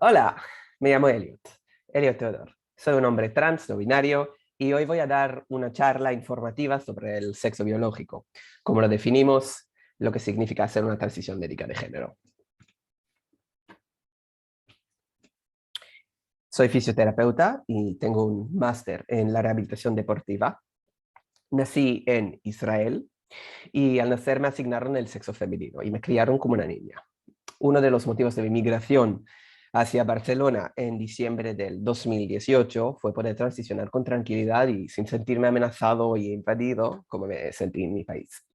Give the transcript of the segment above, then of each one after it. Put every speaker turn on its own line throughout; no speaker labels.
Hola, me llamo Elliot Theodore. Soy un hombre trans, no binario, y hoy voy a dar una charla informativa sobre el sexo biológico, cómo lo definimos, lo que significa hacer una transición médica de género. Soy fisioterapeuta y tengo un máster en la rehabilitación deportiva. Nací en Israel y al nacer me asignaron el sexo femenino y me criaron como una niña. Uno de los motivos de mi migración hacia Barcelona en diciembre del 2018 fue poder transicionar con tranquilidad y sin sentirme amenazado y invadido como me sentí en mi país.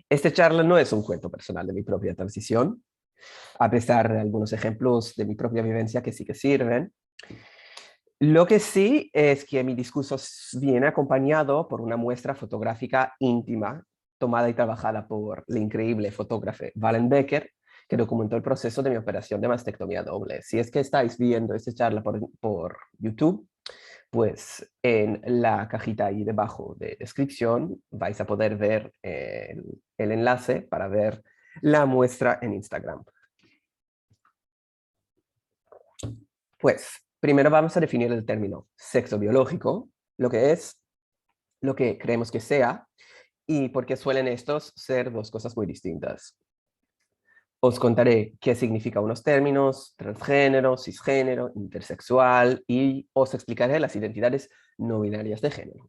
Esta charla no es un cuento personal de mi propia transición, a pesar de algunos ejemplos de mi propia vivencia que sí que sirven. Lo que sí es que mi discurso viene acompañado por una muestra fotográfica íntima, tomada y trabajada por la increíble fotógrafa Valen Becker, que documentó el proceso de mi operación de mastectomía doble. Si es que estáis viendo esta charla por YouTube, pues en la cajita ahí debajo de descripción vais a poder ver el enlace para ver la muestra en Instagram. Pues primero vamos a definir el término sexo biológico, lo que es, lo que creemos que sea y por qué suelen estos ser dos cosas muy distintas. Os contaré qué significan unos términos, transgénero, cisgénero, intersexual, y os explicaré las identidades no binarias de género.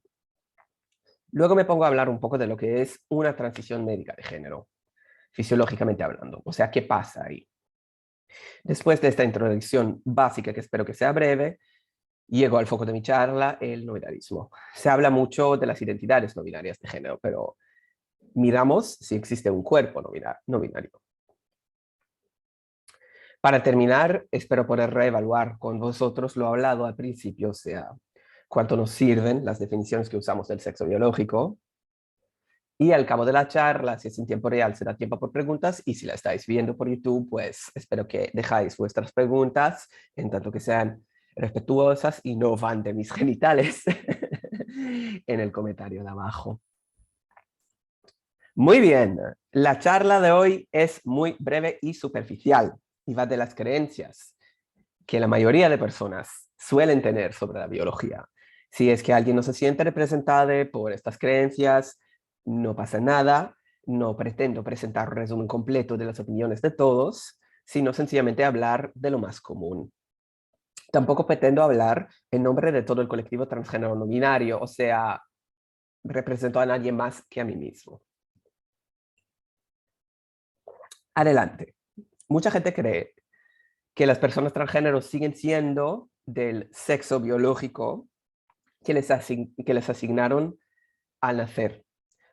Luego me pongo a hablar un poco de lo que es una transición médica de género, fisiológicamente hablando. O sea, ¿qué pasa ahí? Después de esta introducción básica, que espero que sea breve, llego al foco de mi charla, el no binarismo. Se habla mucho de las identidades no binarias de género, pero miramos si existe un cuerpo no binario. Para terminar, espero poder reevaluar con vosotros lo hablado al principio, o sea, cuánto nos sirven las definiciones que usamos del sexo biológico. Y al cabo de la charla, si es en tiempo real, será tiempo por preguntas. Y si la estáis viendo por YouTube, pues espero que dejáis vuestras preguntas, en tanto que sean respetuosas y no van de mis genitales, en el comentario de abajo. Muy bien, la charla de hoy es muy breve y superficial y va de las creencias que la mayoría de personas suelen tener sobre la biología. Si es que alguien no se siente representado por estas creencias, no pasa nada, no pretendo presentar un resumen completo de las opiniones de todos, sino sencillamente hablar de lo más común. Tampoco pretendo hablar en nombre de todo el colectivo transgénero no binario, o sea, represento a nadie más que a mí mismo. Adelante. Mucha gente cree que las personas transgénero siguen siendo del sexo biológico que les asignaron al nacer,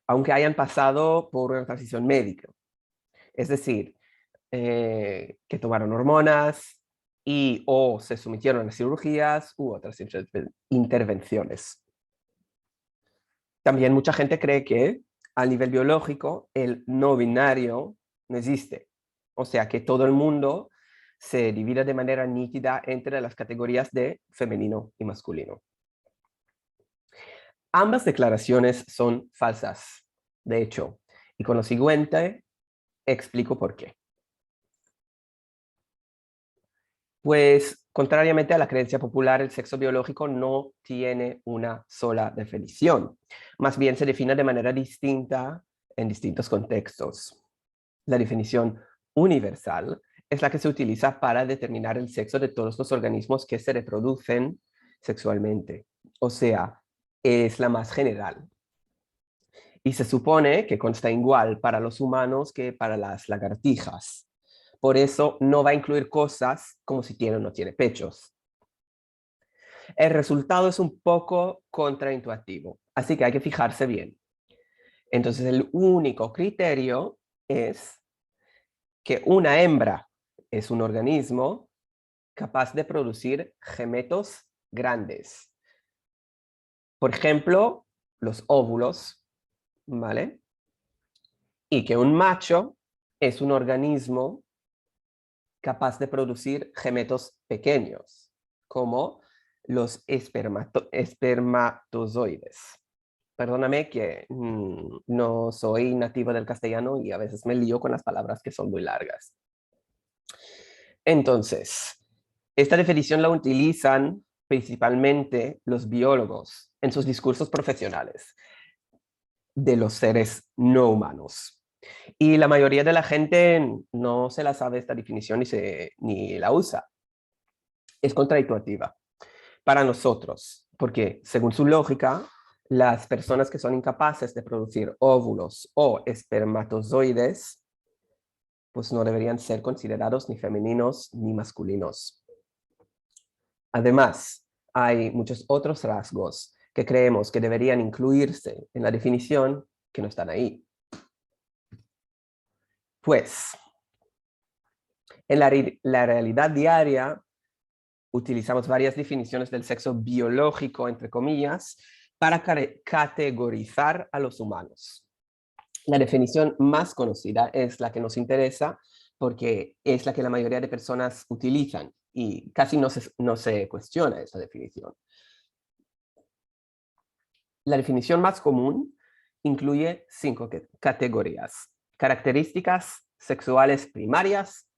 aunque hayan pasado por una transición médica. Es decir, que tomaron hormonas y o se sometieron a cirugías u otras intervenciones. También mucha gente cree que a nivel biológico el no binario no existe. O sea, que todo el mundo se divide de manera nítida entre las categorías de femenino y masculino. Ambas declaraciones son falsas, de hecho, y con lo siguiente explico por qué. Pues, contrariamente a la creencia popular, el sexo biológico no tiene una sola definición. Más bien se define de manera distinta en distintos contextos. La definición universal es la que se utiliza para determinar el sexo de todos los organismos que se reproducen sexualmente. O sea, es la más general. Y se supone que consta igual para los humanos que para las lagartijas. Por eso no va a incluir cosas como si tiene o no tiene pechos. El resultado es un poco contraintuitivo, así que hay que fijarse bien. Entonces el único criterio es que una hembra es un organismo capaz de producir gametos grandes. Por ejemplo, los óvulos, ¿vale? Y que un macho es un organismo capaz de producir gametos pequeños, como los espermatozoides. Perdóname que no soy nativo del castellano y a veces me lío con las palabras que son muy largas. Entonces, esta definición la utilizan principalmente los biólogos en sus discursos profesionales de los seres no humanos. Y la mayoría de la gente no se la sabe esta definición ni la usa. Es contraintuitiva para nosotros, porque según su lógica, las personas que son incapaces de producir óvulos o espermatozoides, pues no deberían ser considerados ni femeninos ni masculinos. Además, hay muchos otros rasgos que creemos que deberían incluirse en la definición que no están ahí. Pues, en la realidad diaria, utilizamos varias definiciones del sexo biológico, entre comillas, para categorizar a los humanos. La definición más conocida es la que nos interesa porque es la que la mayoría de personas utilizan y casi no se cuestiona esa definición. La definición más común incluye 5 categorías: características sexuales primarias,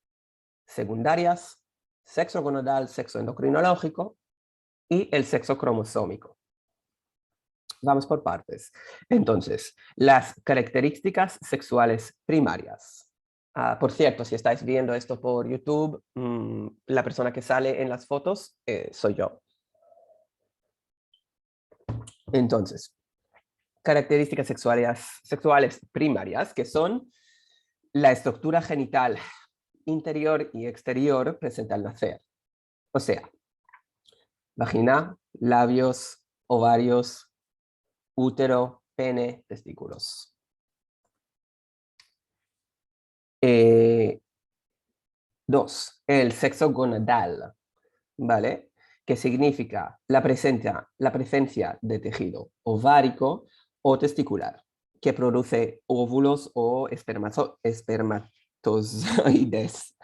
secundarias, sexo gonadal, sexo endocrinológico y el sexo cromosómico. Vamos por partes. Entonces, las características sexuales primarias. Por cierto, si estáis viendo esto por YouTube, la persona que sale en las fotos soy yo. Entonces, características sexuales primarias, que son la estructura genital interior y exterior presente al nacer. O sea, vagina, labios, ovarios, útero, pene, testículos. 2, el sexo gonadal, ¿vale? Que significa la presencia de tejido ovárico o testicular, que produce óvulos o espermatozoides.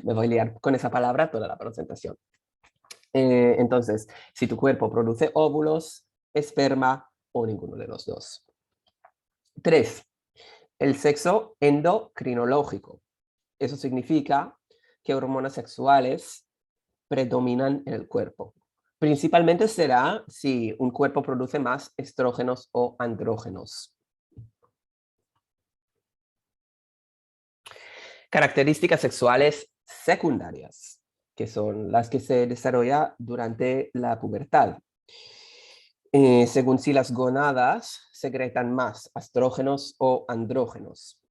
Me voy a liar con esa palabra toda la presentación. Entonces, si tu cuerpo produce óvulos, esperma o ninguno de los dos. 3, el sexo endocrinológico. Eso significa que hormonas sexuales predominan en el cuerpo. Principalmente será si un cuerpo produce más estrógenos o andrógenos. Características sexuales secundarias, que son las que se desarrollan durante la pubertad. Según si las gonadas secretan más estrógenos o andrógenos.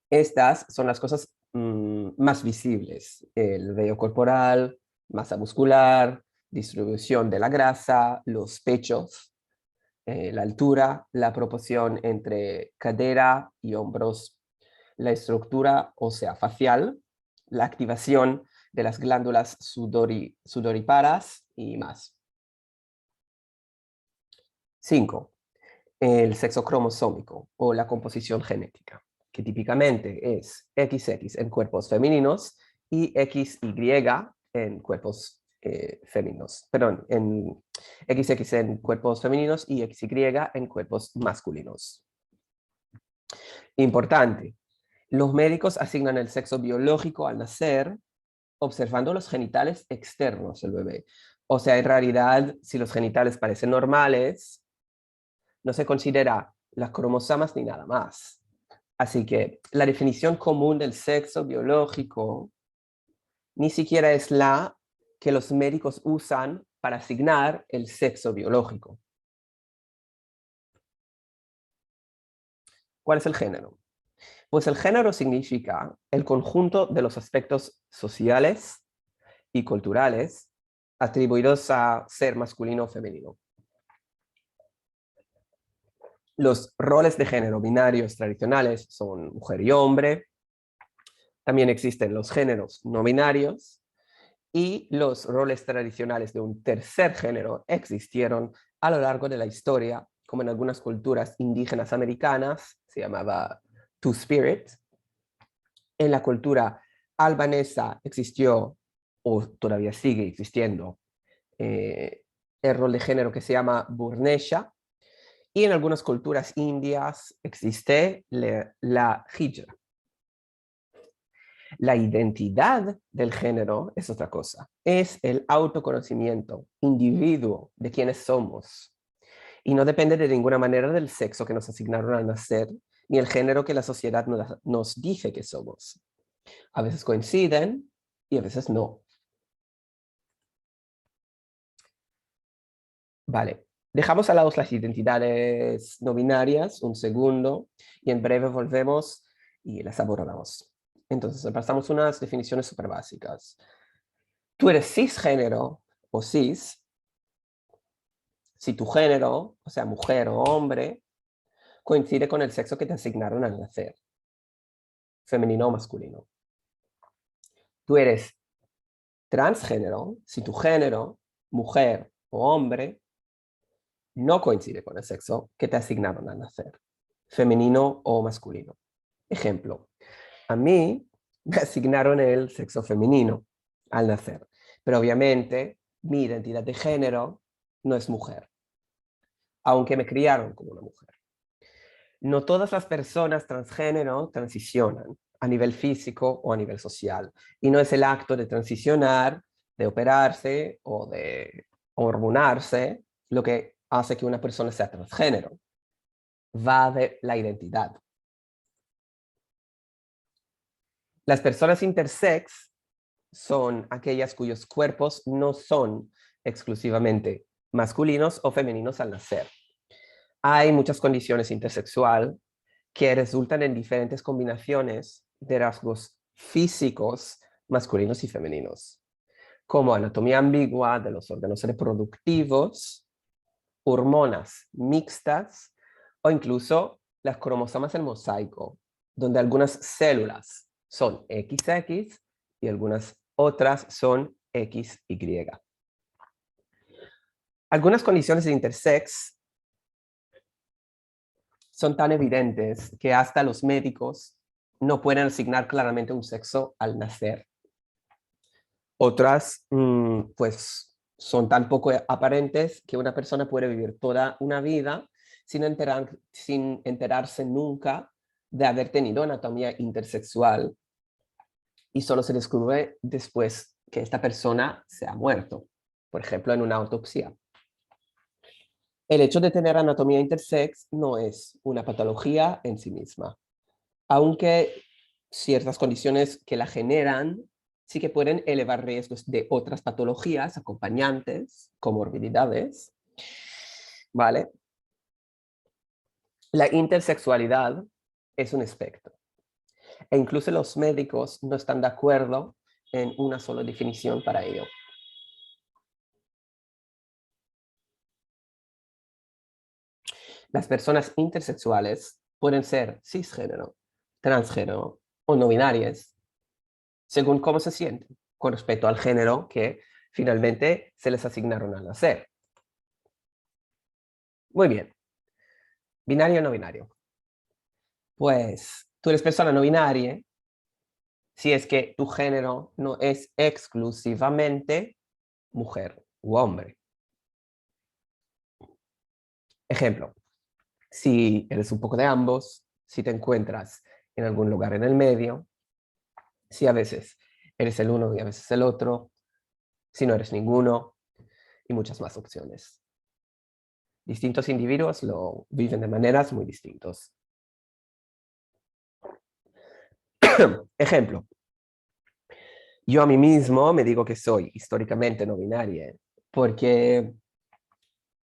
Estas son las cosas más visibles: el vello corporal, masa muscular, distribución de la grasa, los pechos, la altura, la proporción entre cadera y hombros, la estructura ósea facial, la activación de las glándulas sudoríparas y más. 5. El sexo cromosómico o la composición genética, que típicamente es XX en cuerpos femeninos y XY en cuerpos femeninos. Perdón, en XX en cuerpos femeninos y XY en cuerpos masculinos. Importante, los médicos asignan el sexo biológico al nacer observando los genitales externos del bebé. O sea, en realidad, si los genitales parecen normales, no se considera las cromosomas ni nada más. Así que la definición común del sexo biológico ni siquiera es la que los médicos usan para asignar el sexo biológico. ¿Cuál es el género? Pues el género significa el conjunto de los aspectos sociales y culturales atribuidos a ser masculino o femenino. Los roles de género binarios tradicionales son mujer y hombre. También existen los géneros no binarios y los roles tradicionales de un tercer género existieron a lo largo de la historia, como en algunas culturas indígenas americanas, se llamaba Two-Spirit. En la cultura albanesa existió, o todavía sigue existiendo, el rol de género que se llama Burnesha, y en algunas culturas indias existe la hijra. La identidad del género es otra cosa. Es el autoconocimiento, individuo de quiénes somos. Y no depende de ninguna manera del sexo que nos asignaron al nacer, ni el género que la sociedad nos dice que somos. A veces coinciden y a veces no. Vale, dejamos a lado las identidades no binarias un segundo y en breve volvemos y las abordamos. Entonces, pasamos unas definiciones súper básicas. Tú eres cisgénero o cis si tu género, o sea, mujer o hombre, coincide con el sexo que te asignaron al nacer, femenino o masculino. Tú eres transgénero si tu género, mujer o hombre, no coincide con el sexo que te asignaron al nacer, femenino o masculino. Ejemplo, a mí me asignaron el sexo femenino al nacer, pero obviamente mi identidad de género no es mujer, aunque me criaron como una mujer. No todas las personas transgénero transicionan a nivel físico o a nivel social, y no es el acto de transicionar, de operarse o de hormonarse lo que hace que una persona sea transgénero. Va de la identidad. Las personas intersex son aquellas cuyos cuerpos no son exclusivamente masculinos o femeninos al nacer. Hay muchas condiciones intersexual que resultan en diferentes combinaciones de rasgos físicos masculinos y femeninos, como anatomía ambigua de los órganos reproductivos, hormonas mixtas o incluso las cromosomas en mosaico, donde algunas células son XX y algunas otras son XY. Algunas condiciones de intersex son tan evidentes que hasta los médicos no pueden asignar claramente un sexo al nacer. Otras, pues, son tan poco aparentes que una persona puede vivir toda una vida sin enterarse nunca de haber tenido anatomía intersexual y solo se descubre después que esta persona se ha muerto, por ejemplo, en una autopsia. El hecho de tener anatomía intersex no es una patología en sí misma, aunque ciertas condiciones que la generan sí que pueden elevar riesgos de otras patologías acompañantes, comorbilidades, ¿vale? La intersexualidad es un espectro, e incluso los médicos no están de acuerdo en una sola definición para ello. Las personas intersexuales pueden ser cisgénero, transgénero o no binarias, según cómo se sienten con respecto al género que finalmente se les asignaron al nacer. Muy bien. ¿Binario o no binario? Pues tú eres persona no binaria si es que tu género no es exclusivamente mujer u hombre. Ejemplo, si eres un poco de ambos, si te encuentras en algún lugar en el medio, si a veces eres el uno y a veces el otro, si no eres ninguno, y muchas más opciones. Distintos individuos lo viven de maneras muy distintas. Ejemplo, yo a mí mismo me digo que soy históricamente no binaria, porque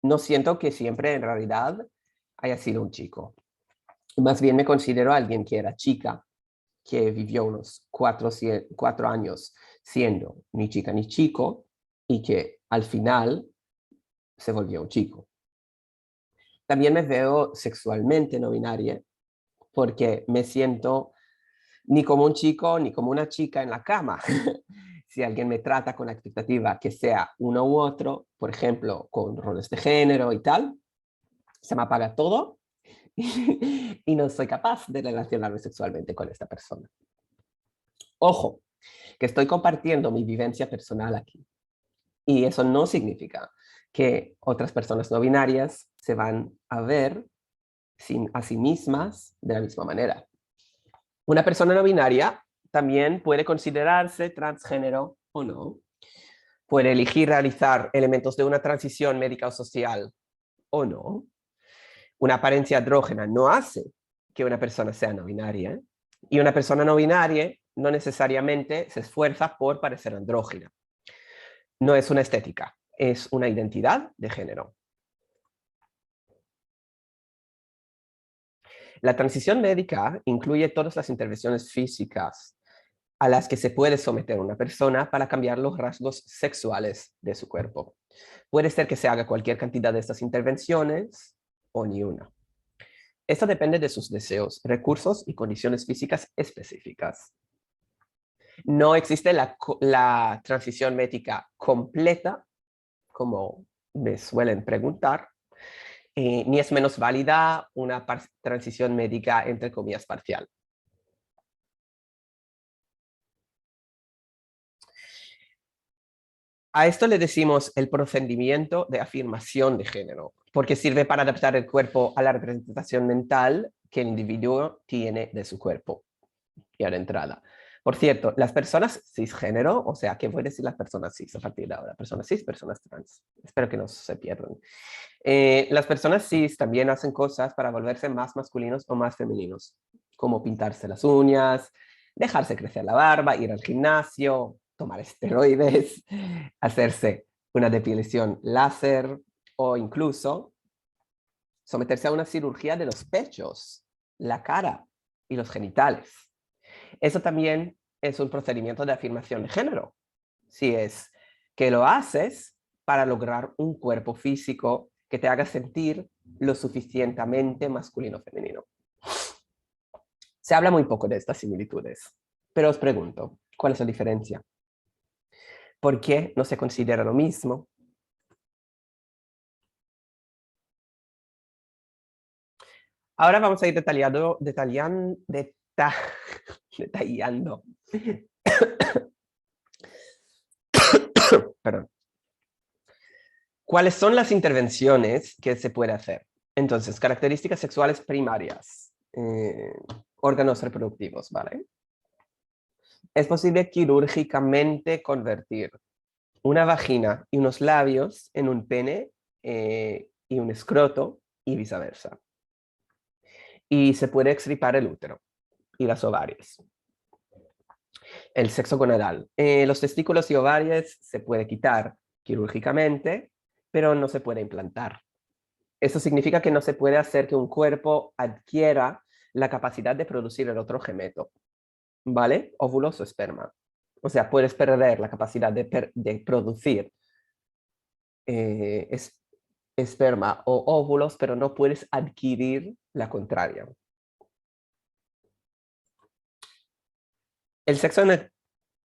no siento que siempre en realidad haya sido un chico. Más bien me considero alguien que era chica, que vivió unos 4 años siendo ni chica ni chico, y que al final se volvió un chico. También me veo sexualmente no binaria, porque me siento ni como un chico ni como una chica en la cama. Si alguien me trata con la expectativa que sea uno u otro, por ejemplo, con roles de género y tal, se me apaga todo y no soy capaz de relacionarme sexualmente con esta persona. Ojo, que estoy compartiendo mi vivencia personal aquí. Y eso no significa que otras personas no binarias se van a ver a sí mismas de la misma manera. Una persona no binaria también puede considerarse transgénero o no. Puede elegir realizar elementos de una transición médica o social o no. Una apariencia andrógena no hace que una persona sea no binaria, y una persona no binaria no necesariamente se esfuerza por parecer andrógina. No es una estética, es una identidad de género. La transición médica incluye todas las intervenciones físicas a las que se puede someter una persona para cambiar los rasgos sexuales de su cuerpo. Puede ser que se haga cualquier cantidad de estas intervenciones o ni una. Esto depende de sus deseos, recursos y condiciones físicas específicas. No existe la transición médica completa, como me suelen preguntar, ni es menos válida una transición médica, entre comillas, parcial. A esto le decimos el procedimiento de afirmación de género, porque sirve para adaptar el cuerpo a la representación mental que el individuo tiene de su cuerpo. Y a la entrada. Por cierto, las personas cisgénero, o sea, ¿qué voy a decir las personas cis a partir de ahora? Personas cis, personas trans. Espero que no se pierdan. Las personas cis también hacen cosas para volverse más masculinos o más femeninos, como pintarse las uñas, dejarse crecer la barba, ir al gimnasio, tomar esteroides, hacerse una depilación láser o incluso someterse a una cirugía de los pechos, la cara y los genitales. Eso también es un procedimiento de afirmación de género. Si es que lo haces para lograr un cuerpo físico que te haga sentir lo suficientemente masculino o femenino. Se habla muy poco de estas similitudes, pero os pregunto, ¿cuál es la diferencia? ¿Por qué no se considera lo mismo? Ahora vamos a ir detallando. Perdón. ¿Cuáles son las intervenciones que se puede hacer? Entonces, características sexuales primarias. Órganos reproductivos, ¿vale? Es posible quirúrgicamente convertir una vagina y unos labios en un pene y un escroto y viceversa. Y se puede extirpar el útero y las ovarias. El sexo gonadal. Los testículos y ovarios se puede quitar quirúrgicamente, pero no se puede implantar. Eso significa que no se puede hacer que un cuerpo adquiera la capacidad de producir el otro gameto, ¿vale? Óvulos o esperma. O sea, puedes perder la capacidad de producir esperma o óvulos, pero no puedes adquirir la contraria. El sexo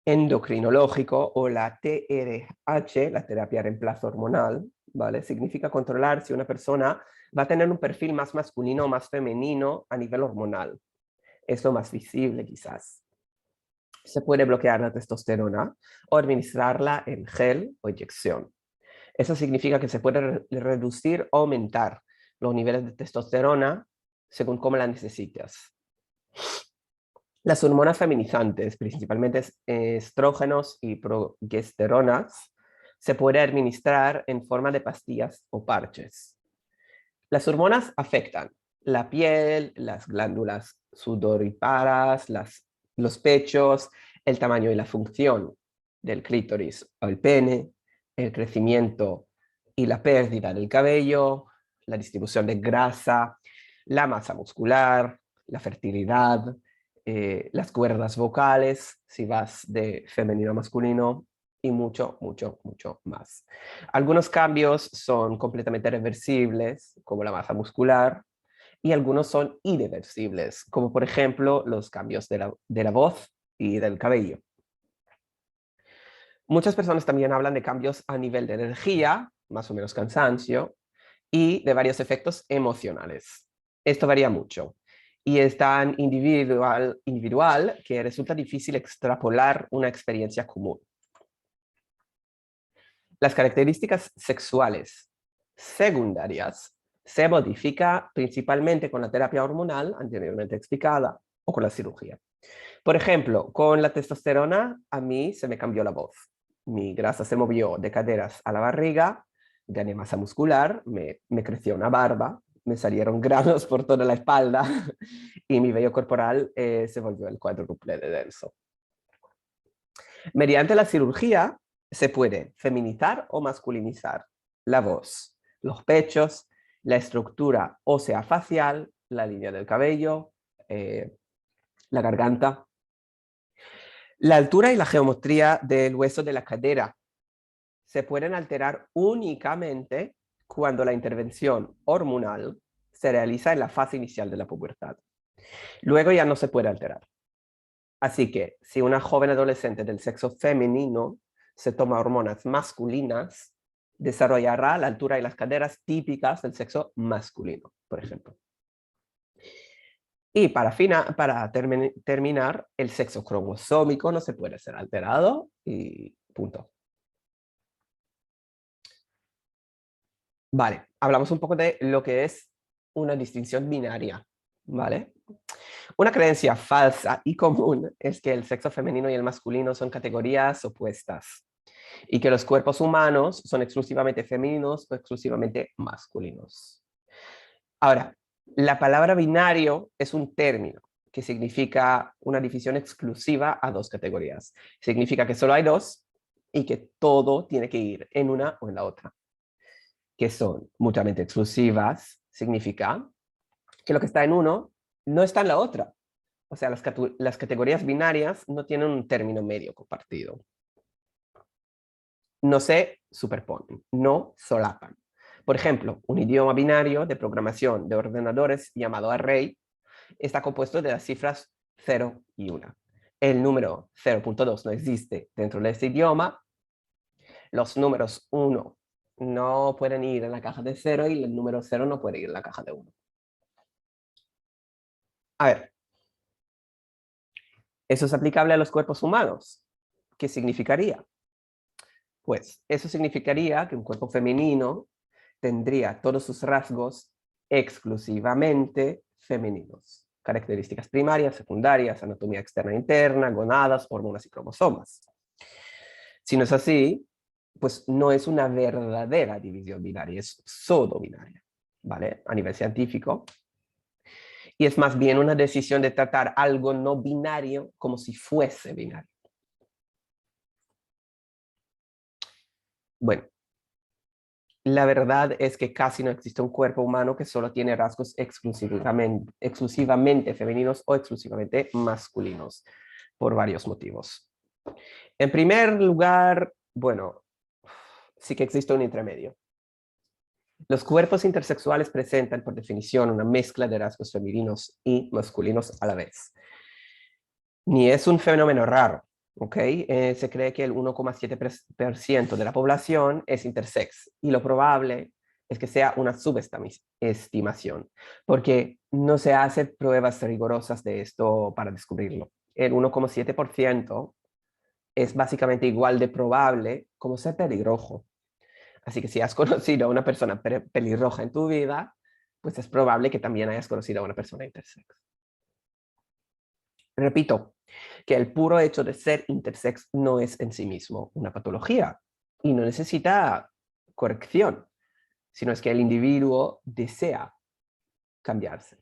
endocrinológico o la TRH, la terapia de reemplazo hormonal, ¿vale? Significa controlar si una persona va a tener un perfil más masculino o más femenino a nivel hormonal. Es lo más visible quizás. Se puede bloquear la testosterona o administrarla en gel o inyección. Eso significa que se puede reducir o aumentar los niveles de testosterona según cómo la necesitas. Las hormonas feminizantes, principalmente estrógenos y progesteronas, se puede administrar en forma de pastillas o parches. Las hormonas afectan la piel, las glándulas sudoríparas, los pechos, el tamaño y la función del clítoris o el pene, el crecimiento y la pérdida del cabello, la distribución de grasa, la masa muscular, la fertilidad, las cuerdas vocales, si vas de femenino a masculino, y mucho, mucho, mucho más. Algunos cambios son completamente reversibles, como la masa muscular, y algunos son irreversibles, como por ejemplo los cambios de la voz y del cabello. Muchas personas también hablan de cambios a nivel de energía, más o menos cansancio, y de varios efectos emocionales. Esto varía mucho y es tan individual que resulta difícil extrapolar una experiencia común. Las características sexuales secundarias se modifican principalmente con la terapia hormonal anteriormente explicada o con la cirugía. Por ejemplo, con la testosterona a mí se me cambió la voz. Mi grasa se movió de caderas a la barriga, gané masa muscular, me creció una barba, me salieron granos por toda la espalda y mi vello corporal se volvió el cuádruple de denso. Mediante la cirugía se puede feminizar o masculinizar la voz, los pechos, la estructura ósea facial, la línea del cabello, la garganta, la altura y la geometría del hueso de la cadera se pueden alterar únicamente cuando la intervención hormonal se realiza en la fase inicial de la pubertad. Luego ya no se puede alterar. Así que si una joven adolescente del sexo femenino se toma hormonas masculinas, desarrollará la altura y las caderas típicas del sexo masculino, por ejemplo. Y para terminar, el sexo cromosómico no se puede ser alterado y punto. Vale, hablamos un poco de lo que es una distinción binaria, ¿vale? Una creencia falsa y común es que el sexo femenino y el masculino son categorías opuestas y que los cuerpos humanos son exclusivamente femeninos o exclusivamente masculinos. Ahora, la palabra binario es un término que significa una división exclusiva a dos categorías. Significa que solo hay dos y que todo tiene que ir en una o en la otra. Que son mutuamente exclusivas, significa que lo que está en uno no está en la otra. O sea, las categorías binarias no tienen un término medio compartido. No se superponen, no solapan. Por ejemplo, un idioma binario de programación de ordenadores llamado array está compuesto de las cifras 0 y 1. El número 0.2 no existe dentro de este idioma. Los números 1 no pueden ir en la caja de 0 y el número 0 no puede ir en la caja de 1. A ver, ¿eso es aplicable a los cuerpos humanos? ¿Qué significaría? Pues eso significaría que un cuerpo femenino tendría todos sus rasgos exclusivamente femeninos. Características primarias, secundarias, anatomía externa e interna, gonadas, hormonas y cromosomas. Si no es así, pues no es una verdadera división binaria, es pseudo-binaria, ¿vale? A nivel científico. Y es más bien una decisión de tratar algo no binario como si fuese binario. Bueno, la verdad es que casi no existe un cuerpo humano que solo tiene rasgos exclusivamente femeninos o exclusivamente masculinos, por varios motivos. En primer lugar, bueno, sí que existe un intermedio. Los cuerpos intersexuales presentan, por definición, una mezcla de rasgos femeninos y masculinos a la vez. Ni es un fenómeno raro, ¿ok? Se cree que el 1,7% de la población es intersex y lo probable es que sea una subestimación, porque no se hacen pruebas rigurosas de esto para descubrirlo. El 1,7% es básicamente igual de probable como ser pelirrojo. Así que si has conocido a una persona pelirroja en tu vida, pues es probable que también hayas conocido a una persona intersex. Repito, que el puro hecho de ser intersex no es en sí mismo una patología y no necesita corrección, sino es que el individuo desea cambiarse.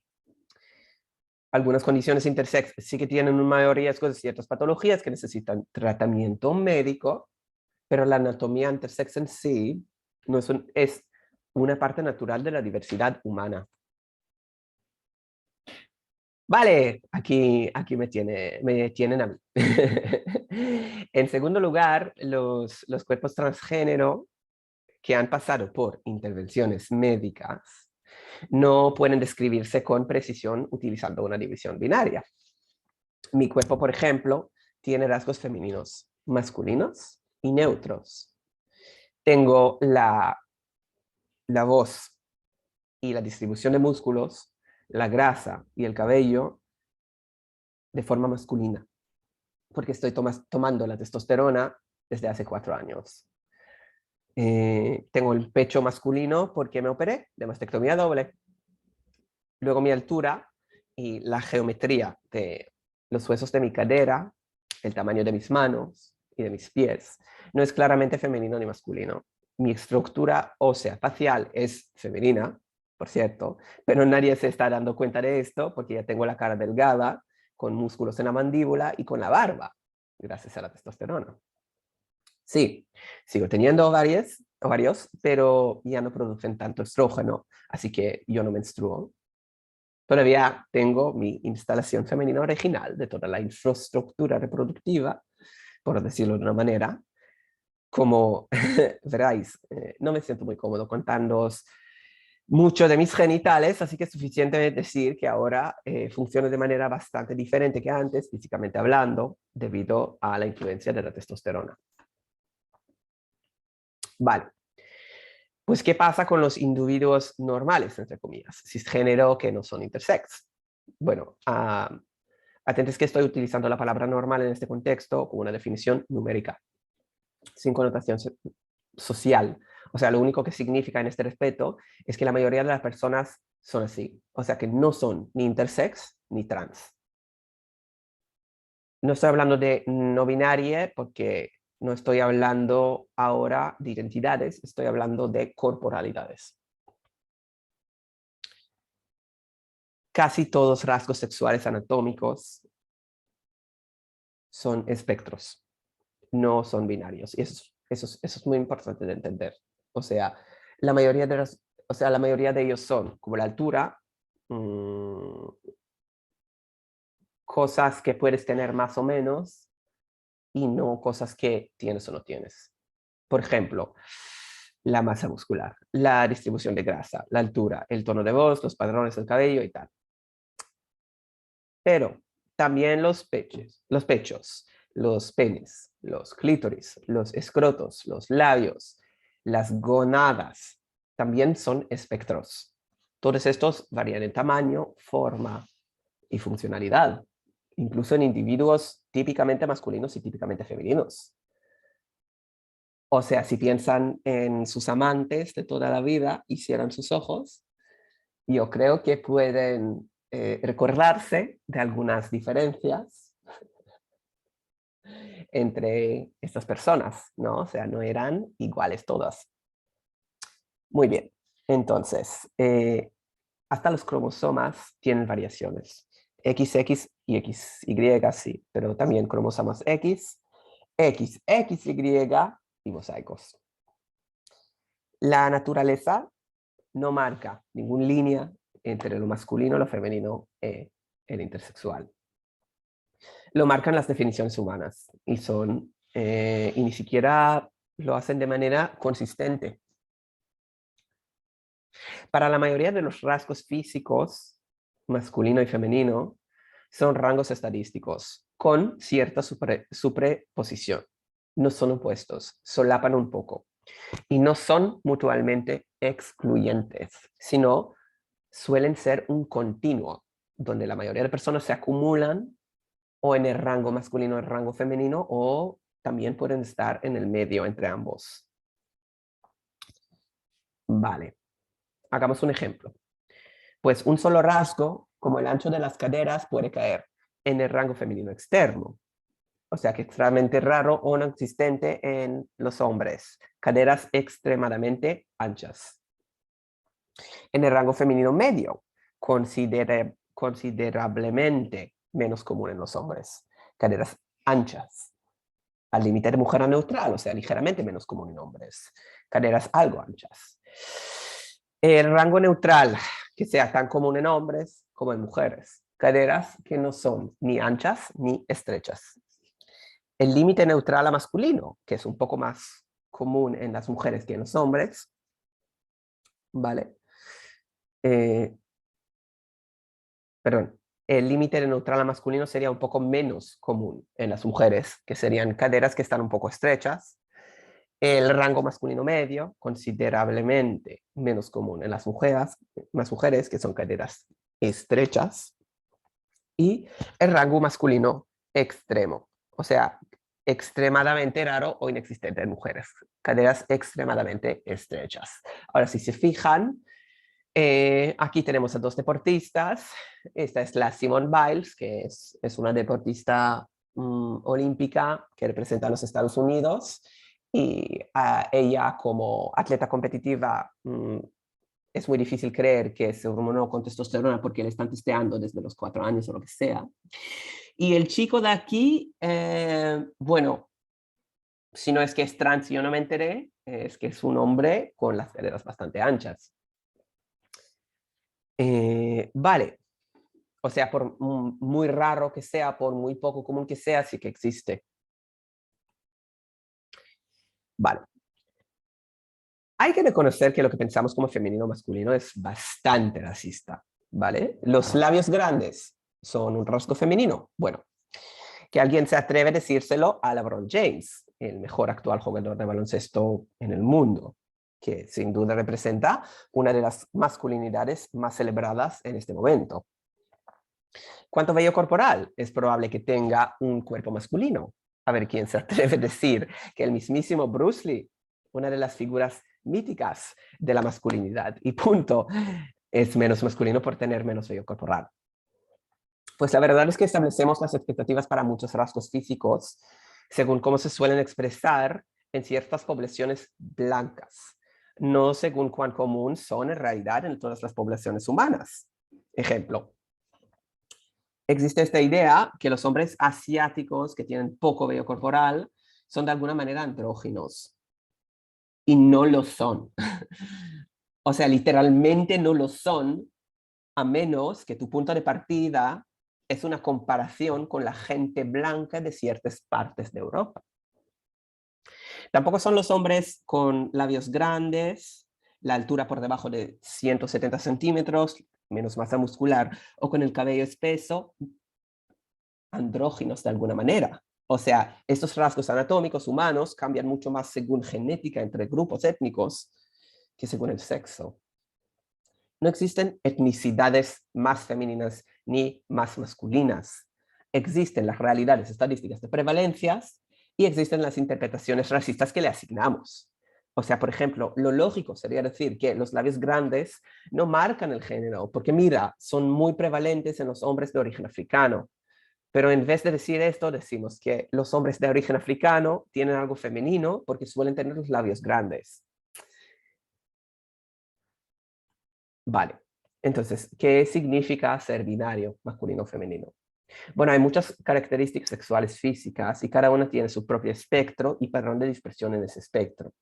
Algunas condiciones intersex sí que tienen un mayor riesgo de ciertas patologías que necesitan tratamiento médico, pero la anatomía intersex en sí no es una parte natural de la diversidad humana. Vale, aquí me tienen a mí. En segundo lugar, los cuerpos transgénero que han pasado por intervenciones médicas no pueden describirse con precisión utilizando una división binaria. Mi cuerpo, por ejemplo, tiene rasgos femeninos, masculinos y neutros. Tengo la voz y la distribución de músculos, la grasa y el cabello de forma masculina, porque estoy tomando la testosterona desde hace 4 años. Tengo el pecho masculino porque me operé de mastectomía doble. Luego mi altura y la geometría de los huesos de mi cadera, el tamaño de mis manos y de mis pies, no es claramente femenino ni masculino. Mi estructura ósea facial es femenina, por cierto, pero nadie se está dando cuenta de esto porque ya tengo la cara delgada, con músculos en la mandíbula y con la barba, gracias a la testosterona. Sí, sigo teniendo ovarios, pero ya no producen tanto estrógeno, así que yo no menstruo. Todavía tengo mi instalación femenina original de toda la infraestructura reproductiva, por decirlo de una manera. Como veráis, no me siento muy cómodo contándoos mucho de mis genitales, así que es suficiente decir que ahora funciono de manera bastante diferente que antes, físicamente hablando, debido a la influencia de la testosterona. Vale. Pues, ¿qué pasa con los individuos normales, entre comillas, cisgénero que no son intersex? Bueno, atentos que estoy utilizando la palabra normal en este contexto como una definición numérica, sin connotación social. O sea, lo único que significa en este respeto es que la mayoría de las personas son así. O sea, que no son ni intersex ni trans. No estoy hablando de no binaria porque no estoy hablando ahora de identidades, estoy hablando de corporalidades. Casi todos rasgos sexuales anatómicos son espectros, no son binarios. Y eso es muy importante de entender. O sea, la mayoría de ellos son, como la altura, cosas que puedes tener más o menos y no cosas que tienes o no tienes. Por ejemplo, la masa muscular, la distribución de grasa, la altura, el tono de voz, los patrones del cabello y tal. Pero también los pechos, los penes, los clítoris, los escrotos, los labios, las gonadas, también son espectros. Todos estos varían en tamaño, forma y funcionalidad, incluso en individuos típicamente masculinos y típicamente femeninos. O sea, si piensan en sus amantes de toda la vida y cierran sus ojos, yo creo que pueden recordarse de algunas diferencias entre estas personas, ¿no? O sea, no eran iguales todas. Muy bien, entonces, hasta los cromosomas tienen variaciones. XX y XY, sí, pero también cromosomas X, XXY y mosaicos. La naturaleza no marca ninguna línea entre lo masculino, lo femenino y el intersexual. Lo marcan las definiciones humanas y y ni siquiera lo hacen de manera consistente. Para la mayoría de los rasgos físicos, masculino y femenino, son rangos estadísticos con cierta superposición. No son opuestos, solapan un poco y no son mutuamente excluyentes, sino suelen ser un continuo, donde la mayoría de personas se acumulan o en el rango masculino o el rango femenino, o también pueden estar en el medio entre ambos. Vale, hagamos un ejemplo. Pues un solo rasgo, como el ancho de las caderas, puede caer en el rango femenino externo. O sea que extremadamente raro o no existente en los hombres. Caderas extremadamente anchas. En el rango femenino medio, considerablemente menos común en los hombres. Caderas anchas. Al límite de mujer neutral, o sea, ligeramente menos común en hombres. Caderas algo anchas. El rango neutral, que sea tan común en hombres como en mujeres. Caderas que no son ni anchas ni estrechas. El límite neutral a masculino, que es un poco más común en las mujeres que en los hombres, ¿vale? Perdón, el límite neutral a masculino sería un poco menos común en las mujeres, que serían caderas que están un poco estrechas. El rango masculino medio, considerablemente menos común en las mujeres que son caderas estrechas. Y el rango masculino extremo, o sea, extremadamente raro o inexistente en mujeres, caderas extremadamente estrechas. Ahora, si se fijan, Aquí tenemos a dos deportistas. Esta es la Simone Biles, que es una deportista olímpica que representa a los Estados Unidos. Y ella como atleta competitiva es muy difícil creer que se hormonó con testosterona porque le están testeando desde los 4 años o lo que sea. Y el chico de aquí, bueno, si no es que es trans y yo no me enteré, es que es un hombre con las caderas bastante anchas. Vale, o sea, por muy raro que sea, por muy poco común que sea, sí que existe. Vale. Hay que reconocer que lo que pensamos como femenino o masculino es bastante racista, ¿vale? Los labios grandes son un rasgo femenino. Bueno, que alguien se atreve a decírselo a LeBron James, el mejor actual jugador de baloncesto en el mundo, que sin duda representa una de las masculinidades más celebradas en este momento. ¿Cuánto vello corporal? Es probable que tenga un cuerpo masculino. A ver quién se atreve a decir que el mismísimo Bruce Lee, una de las figuras míticas de la masculinidad, y punto, es menos masculino por tener menos vello corporal. Pues la verdad es que establecemos las expectativas para muchos rasgos físicos según cómo se suelen expresar en ciertas poblaciones blancas, no según cuán común son en realidad en todas las poblaciones humanas. Ejemplo, existe esta idea que los hombres asiáticos que tienen poco vello corporal son de alguna manera andróginos. Y no lo son. O sea, literalmente no lo son, a menos que tu punto de partida es una comparación con la gente blanca de ciertas partes de Europa. Tampoco son los hombres con labios grandes, la altura por debajo de 170 centímetros, menos masa muscular, o con el cabello espeso, andróginos de alguna manera. O sea, estos rasgos anatómicos humanos cambian mucho más según genética entre grupos étnicos que según el sexo. No existen etnicidades más femeninas ni más masculinas. Existen las realidades estadísticas de prevalencias y existen las interpretaciones racistas que le asignamos. O sea, por ejemplo, lo lógico sería decir que los labios grandes no marcan el género, porque mira, son muy prevalentes en los hombres de origen africano. Pero en vez de decir esto, decimos que los hombres de origen africano tienen algo femenino porque suelen tener los labios grandes. Vale. Entonces, ¿qué significa ser binario, masculino o femenino? Bueno, hay muchas características sexuales físicas y cada una tiene su propio espectro y patrón de dispersión en ese espectro.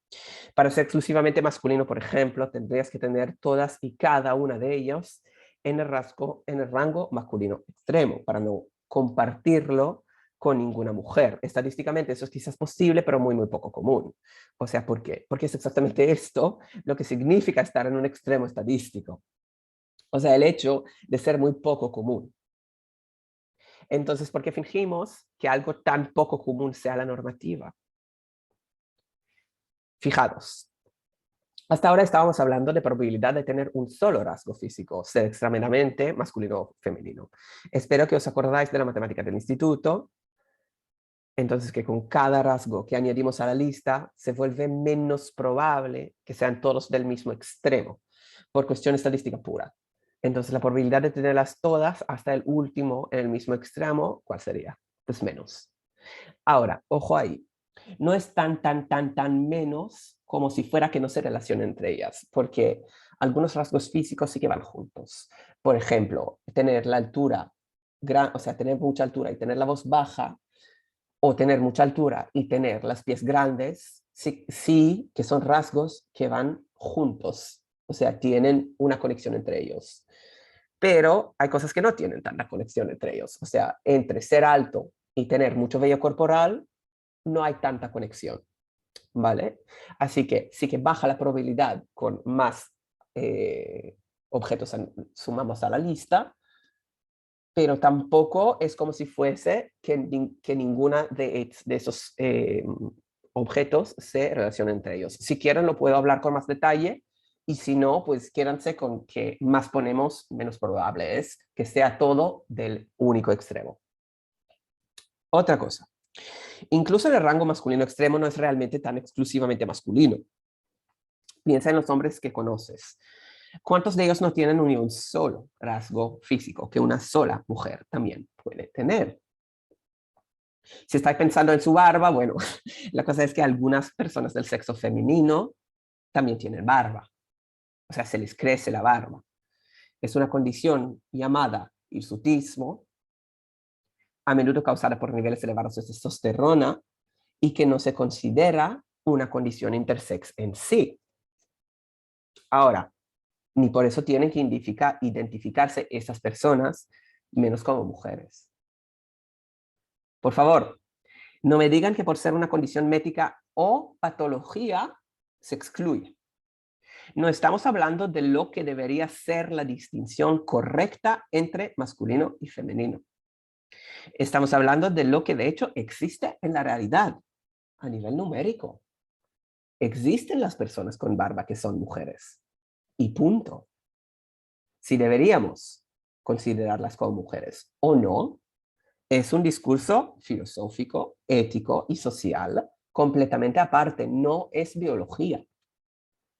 Para ser exclusivamente masculino, por ejemplo, tendrías que tener todas y cada una de ellas en el rango masculino extremo para no compartirlo con ninguna mujer. Estadísticamente eso es quizás posible, pero muy, muy poco común. O sea, ¿por qué? Porque es exactamente esto lo que significa estar en un extremo estadístico. O sea, el hecho de ser muy poco común. Entonces, ¿por qué fingimos que algo tan poco común sea la normativa? Fijaros, hasta ahora estábamos hablando de probabilidad de tener un solo rasgo físico, ser extremadamente masculino o femenino. Espero que os acordáis de la matemática del instituto. Entonces, que con cada rasgo que añadimos a la lista, se vuelve menos probable que sean todos del mismo extremo, por cuestión estadística pura. Entonces, la probabilidad de tenerlas todas hasta el último en el mismo extremo, ¿cuál sería? Pues menos. Ahora, ojo ahí, no es tan menos como si fuera que no se relacionen entre ellas, porque algunos rasgos físicos sí que van juntos. Por ejemplo, tener la altura, o sea, tener mucha altura y tener la voz baja, o tener mucha altura y tener las pies grandes, sí que son rasgos que van juntos, o sea, tienen una conexión entre ellos. Pero hay cosas que no tienen tanta conexión entre ellos, o sea, entre ser alto y tener mucho vello corporal, no hay tanta conexión, ¿vale? Así que sí que baja la probabilidad con más objetos sumamos a la lista, pero tampoco es como si fuese que ninguna de esos objetos se relacione entre ellos. Si quieren lo puedo hablar con más detalle y si no, pues quédense con que más ponemos, menos probable es que sea todo del único extremo. Otra cosa, incluso el rango masculino extremo no es realmente tan exclusivamente masculino. Piensa en los hombres que conoces. ¿Cuántos de ellos no tienen ni un solo rasgo físico que una sola mujer también puede tener? Si estáis pensando en su barba, bueno, la cosa es que algunas personas del sexo femenino también tienen barba. O sea, se les crece la barba. Es una condición llamada hirsutismo, a menudo causada por niveles elevados de testosterona y que no se considera una condición intersex en sí. Ahora, ni por eso tienen que identificarse esas personas menos como mujeres. Por favor, no me digan que por ser una condición médica o patología se excluye. No estamos hablando de lo que debería ser la distinción correcta entre masculino y femenino. Estamos hablando de lo que de hecho existe en la realidad, a nivel numérico. Existen las personas con barba que son mujeres. Y punto. Si deberíamos considerarlas como mujeres o no, es un discurso filosófico, ético y social completamente aparte, no es biología.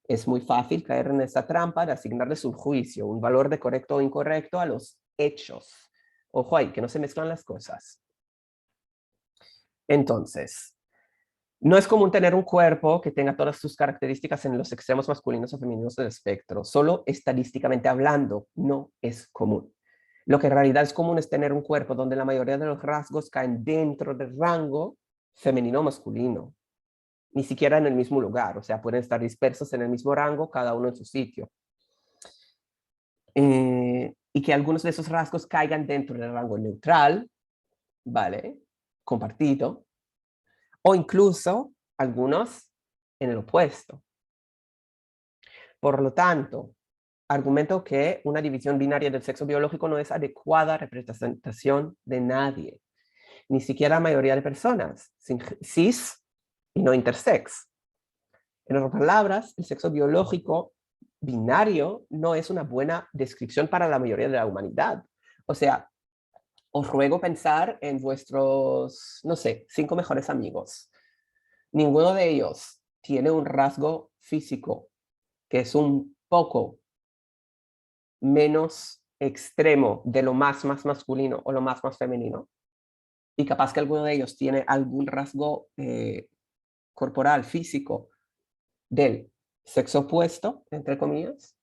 Es muy fácil caer en esta trampa de asignarles un juicio, un valor de correcto o incorrecto a los hechos. Ojo ahí, que no se mezclan las cosas. Entonces, no es común tener un cuerpo que tenga todas sus características en los extremos masculinos o femeninos del espectro. Solo estadísticamente hablando, no es común. Lo que en realidad es común es tener un cuerpo donde la mayoría de los rasgos caen dentro del rango femenino o masculino. Ni siquiera en el mismo lugar, o sea, pueden estar dispersos en el mismo rango, cada uno en su sitio. Y que algunos de esos rasgos caigan dentro del rango neutral, ¿vale? Compartido, o incluso algunos en el opuesto. Por lo tanto, argumento que una división binaria del sexo biológico no es adecuada representación de nadie, ni siquiera la mayoría de personas, cis y no intersex. En otras palabras, el sexo biológico binario no es una buena descripción para la mayoría de la humanidad. O sea, os ruego pensar en vuestros, no sé, 5 mejores amigos. Ninguno de ellos tiene un rasgo físico que es un poco menos extremo de lo más masculino o lo más femenino. Y capaz que alguno de ellos tiene algún rasgo corporal, físico, del sexo opuesto, entre comillas.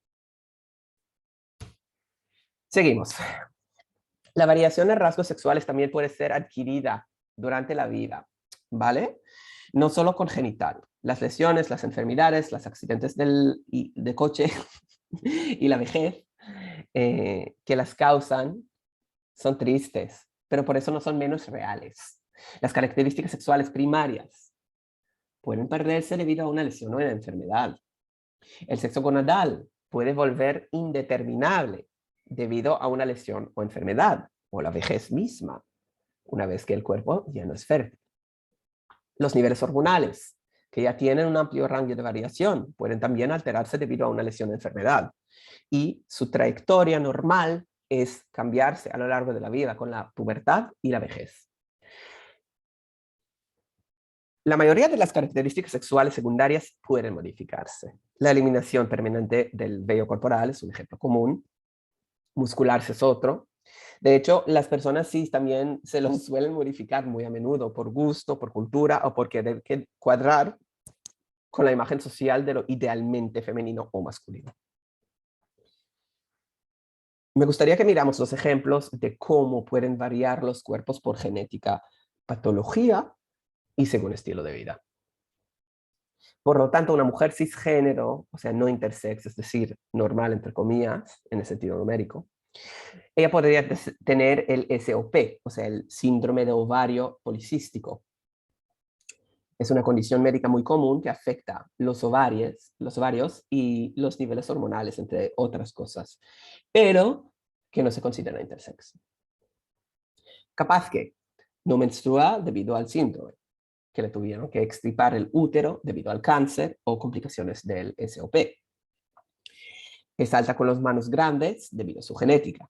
Seguimos. La variación de rasgos sexuales también puede ser adquirida durante la vida, ¿vale? No solo congenital. Las lesiones, las enfermedades, los accidentes de coche y la vejez que las causan son tristes, pero por eso no son menos reales. Las características sexuales primarias pueden perderse debido a una lesión o una enfermedad. El sexo gonadal puede volver indeterminable debido a una lesión o enfermedad, o la vejez misma, una vez que el cuerpo ya no es fértil. Los niveles hormonales, que ya tienen un amplio rango de variación, pueden también alterarse debido a una lesión o enfermedad. Y su trayectoria normal es cambiarse a lo largo de la vida con la pubertad y la vejez. La mayoría de las características sexuales secundarias pueden modificarse. La eliminación permanente del vello corporal es un ejemplo común. Muscularse es otro. De hecho, las personas cis también se los suelen modificar muy a menudo por gusto, por cultura o por querer cuadrar con la imagen social de lo idealmente femenino o masculino. Me gustaría que miramos los ejemplos de cómo pueden variar los cuerpos por genética, patología y según estilo de vida. Por lo tanto, una mujer cisgénero, o sea, no intersex, es decir, normal entre comillas, en el sentido numérico, ella podría tener el SOP, o sea, el síndrome de ovario policístico. Es una condición médica muy común que afecta los ovarios y los niveles hormonales, entre otras cosas, pero que no se considera intersex. Capaz que no menstrua debido al síndrome, que le tuvieron que extirpar el útero debido al cáncer o complicaciones del SOP. Es alta con las manos grandes debido a su genética.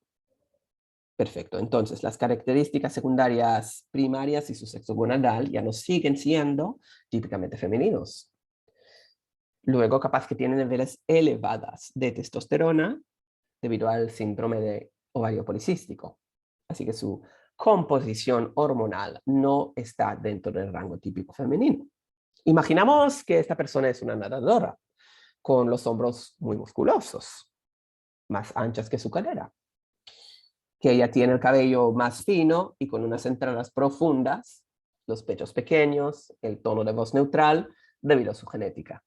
Perfecto, entonces las características secundarias primarias y su sexo gonadal ya no siguen siendo típicamente femeninos. Luego, capaz que tienen niveles elevadas de testosterona debido al síndrome de ovario policístico. Así que su composición hormonal no está dentro del rango típico femenino. Imaginamos que esta persona es una nadadora, con los hombros muy musculosos, más anchas que su cadera, que ella tiene el cabello más fino y con unas entradas profundas, los pechos pequeños, el tono de voz neutral, debido a su genética.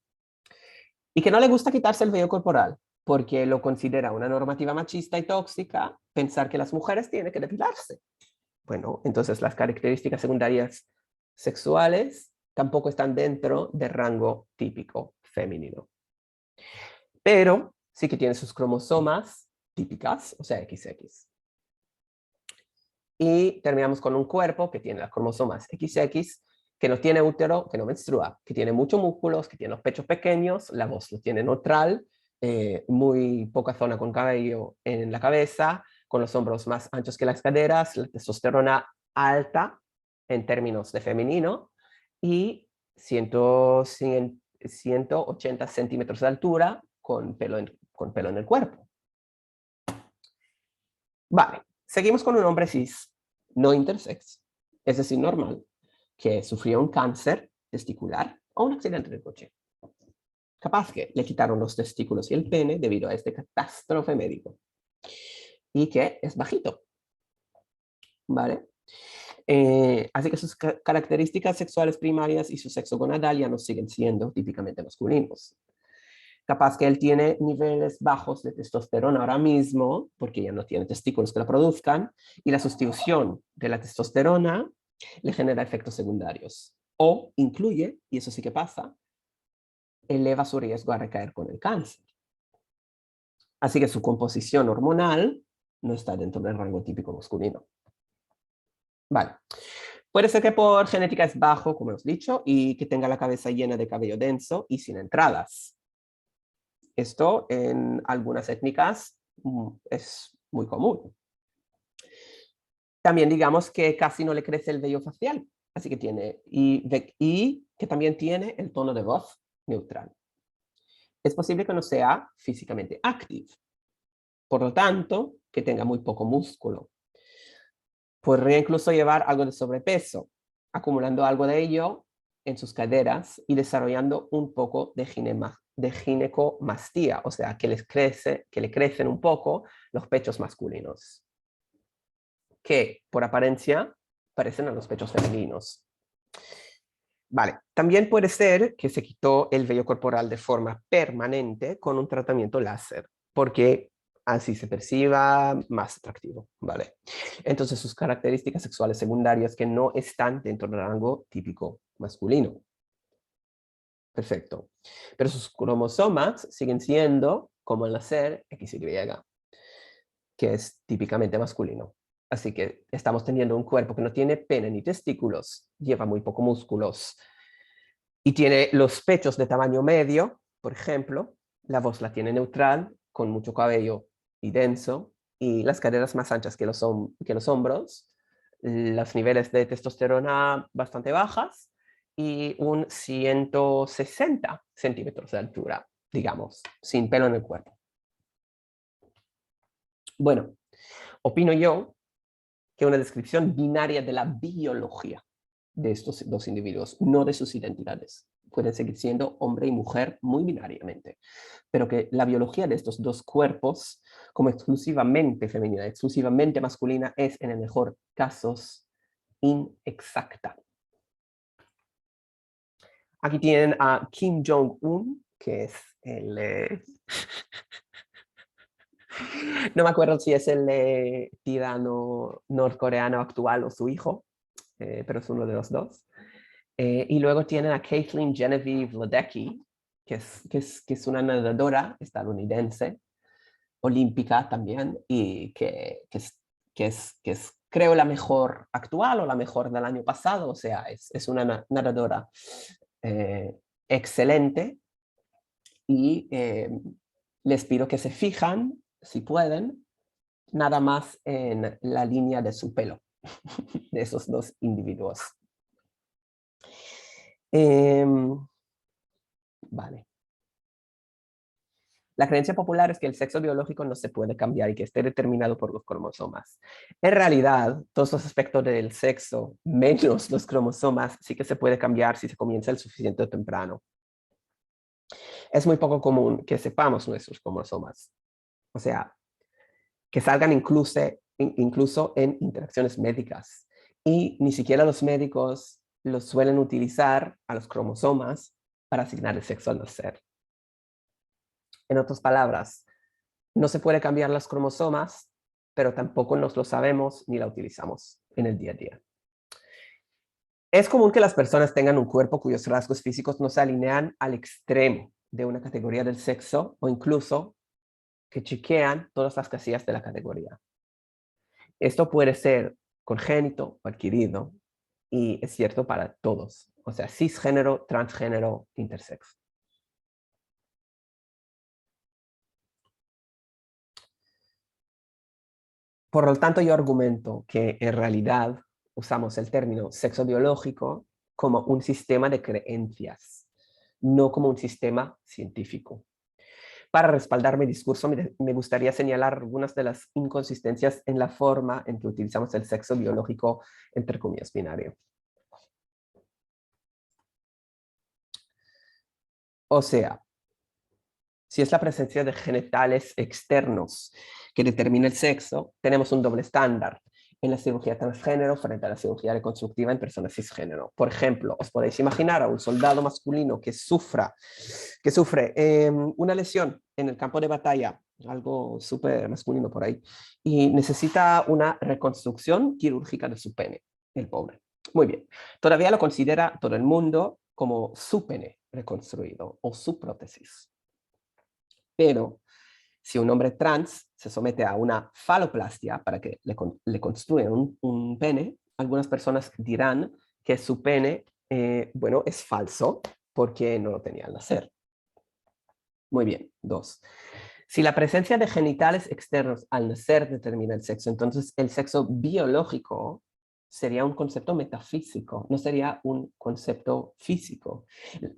Y que no le gusta quitarse el vello corporal, porque lo considera una normativa machista y tóxica pensar que las mujeres tienen que depilarse. Bueno, entonces las características secundarias sexuales tampoco están dentro del rango típico femenino. Pero sí que tiene sus cromosomas típicas, o sea, XX. Y terminamos con un cuerpo que tiene las cromosomas XX, que no tiene útero, que no menstrua, que tiene muchos músculos, que tiene los pechos pequeños, la voz lo tiene neutral, muy poca zona con cabello en la cabeza, con los hombros más anchos que las caderas, la testosterona alta en términos de femenino y 180 centímetros de altura con pelo en el cuerpo. Vale, seguimos con un hombre cis, no intersex, es decir, normal, que sufrió un cáncer testicular o un accidente de coche. Capaz que le quitaron los testículos y el pene debido a este catástrofe médico. Y que es bajito. ¿Vale? Así que sus características sexuales primarias y su sexo gonadal ya no siguen siendo típicamente masculinos. Capaz que él tiene niveles bajos de testosterona ahora mismo, porque ya no tiene testículos que la produzcan, y la sustitución de la testosterona le genera efectos secundarios. O incluye, y eso sí que pasa, eleva su riesgo a recaer con el cáncer. Así que su composición hormonal no está dentro del rango típico masculino. Vale. Puede ser que por genética es bajo, como hemos dicho, y que tenga la cabeza llena de cabello denso y sin entradas. Esto en algunas étnicas es muy común. También digamos que casi no le crece el vello facial, así que tiene, y que también tiene el tono de voz neutral. Es posible que no sea físicamente activo, por lo tanto, que tenga muy poco músculo. Podría incluso llevar algo de sobrepeso, acumulando algo de ello en sus caderas y desarrollando un poco de ginecomastía, o sea, que le crecen un poco los pechos masculinos, que por apariencia parecen a los pechos femeninos. Vale, también puede ser que se quitó el vello corporal de forma permanente con un tratamiento láser, porque así se perciba más atractivo, ¿vale? Entonces sus características sexuales secundarias que no están dentro del rango típico masculino. Perfecto. Pero sus cromosomas siguen siendo, como al nacer, XY, que es típicamente masculino. Así que estamos teniendo un cuerpo que no tiene pene ni testículos, lleva muy poco músculos y tiene los pechos de tamaño medio, por ejemplo, la voz la tiene neutral, con mucho cabello y denso, y las caderas más anchas que los hombros, los niveles de testosterona bastante bajas y un 160 centímetros de altura, digamos, sin pelo en el cuerpo. Bueno, opino yo que una descripción binaria de la biología de estos dos individuos, no de sus identidades. Pueden seguir siendo hombre y mujer muy binariamente, pero que la biología de estos dos cuerpos, como exclusivamente femenina, exclusivamente masculina, es en el mejor casos inexacta. Aquí tienen a Kim Jong-un, que es el... no me acuerdo si es el tirano norcoreano actual o su hijo, pero es uno de los dos. Y luego tienen a Kathleen Genevieve Ledecky, que es una nadadora estadounidense, olímpica también, y que es, creo, la mejor actual o la mejor del año pasado, o sea, es una nadadora excelente, y les pido que se fijan, si pueden, nada más en la línea de su pelo, de esos dos individuos. Vale. La creencia popular es que el sexo biológico no se puede cambiar y que esté determinado por los cromosomas. En realidad, todos los aspectos del sexo, menos los cromosomas, sí que se puede cambiar si se comienza el suficiente temprano. Es muy poco común que sepamos nuestros cromosomas. O sea, que salgan incluso en interacciones médicas. Y ni siquiera los médicos los suelen utilizar a los cromosomas para asignar el sexo al nacer. En otras palabras, no se puede cambiar los cromosomas, pero tampoco nos lo sabemos ni la utilizamos en el día a día. Es común que las personas tengan un cuerpo cuyos rasgos físicos no se alinean al extremo de una categoría del sexo o incluso que chequean todas las casillas de la categoría. Esto puede ser congénito o adquirido y es cierto para todos, o sea, cisgénero, transgénero, intersexo. Por lo tanto, yo argumento que en realidad usamos el término sexo biológico como un sistema de creencias, no como un sistema científico. Para respaldar mi discurso, me gustaría señalar algunas de las inconsistencias en la forma en que utilizamos el sexo biológico, entre comillas, binario. O sea, si es la presencia de genitales externos que determina el sexo, tenemos un doble estándar en la cirugía transgénero frente a la cirugía reconstructiva en personas cisgénero. Por ejemplo, os podéis imaginar a un soldado masculino que sufre una lesión en el campo de batalla, algo súper masculino por ahí, y necesita una reconstrucción quirúrgica de su pene, el pobre. Muy bien, todavía lo considera todo el mundo como su pene reconstruido o su prótesis. Pero si un hombre trans se somete a una faloplastia para que le construyan un pene, algunas personas dirán que su pene, bueno, es falso porque no lo tenía al nacer. Muy bien, 2. Si la presencia de genitales externos al nacer determina el sexo, entonces el sexo biológico sería un concepto metafísico, no sería un concepto físico,